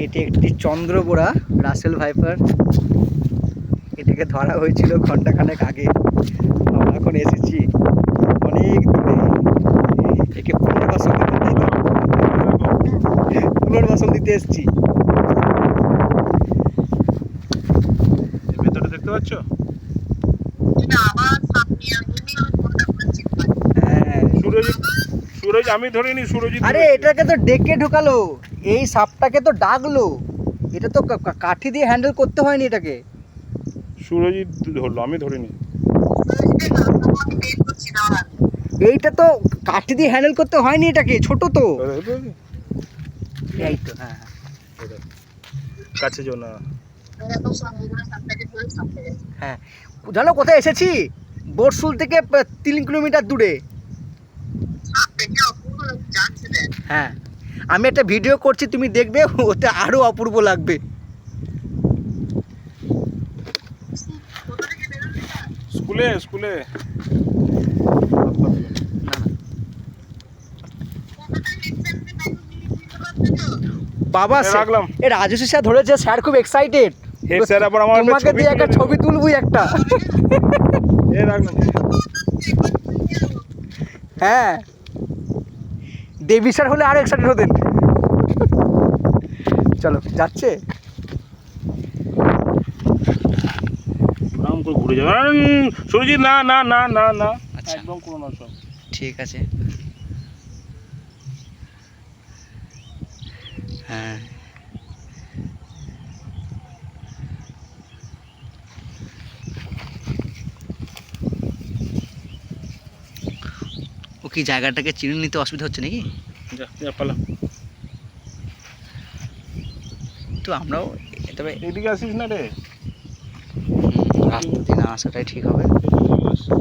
এটি একটি চন্দ্রবোড়া Russell viper. এটাকে ধরা হয়েছিল ঘন্টাখানেক আগে। আমরা এখন এসেছি অনেক দূরে। একে পুনর্বাসন দিতে এসেছি। ভেতরে দেখতে পাচ্ছ? হ্যাঁ সুরজ আমি ধরিনি, সুরজিৎ। আরে এটাকে তো ডেকে ঢোকালো, এই সাপটাকে তো ডাকলো। এটা তো কাঠি দিয়ে হ্যান্ডেল করতে হয়নি এটাকে। সুরজিৎ ধরলো, আমি ধরিনি। এইটা তো কাঠি দিয়ে হ্যান্ডেল করতে হয়নি এটাকে, ছোট তো। এই তো হ্যাঁ কাছে যাও না। হ্যাঁ, জানো কোথায় এসেছি? বরশুল থেকে 3 কিলোমিটার দূরে। হ্যাঁ, আমি একটা ভিডিও করছি, তুমি দেখবে, ওতে আরো অপূর্ব লাগবে। স্কুলে স্কুলে বাবা রাখলাম। এ রাজস্বী স্যার ধরেছে, স্যার খুব এক্সাইটেড। হেড স্যার আবার আমার তোমাকে দিয়ে একটা ছবি তুলবই একটা। এ রাখলাম। হ্যাঁ, দেবী স্যার হলে আরো এক্সাইটেড হতেন। চলো যাচ্ছে। আরাম করে ঘুরে যাবে। সুরজিৎ না না না না না, আচ্ছা একদম করো না সব। ঠিক আছে। হ্যাঁ, ও কি জায়গাটাকে চিনে নিতে অসুবিধা হচ্ছে নাকি? যা যা পালা। তো আমরাও তবে এদিকে আসিস না রে। রাস্তা দিয়ে না আসাটাই ঠিক হবে।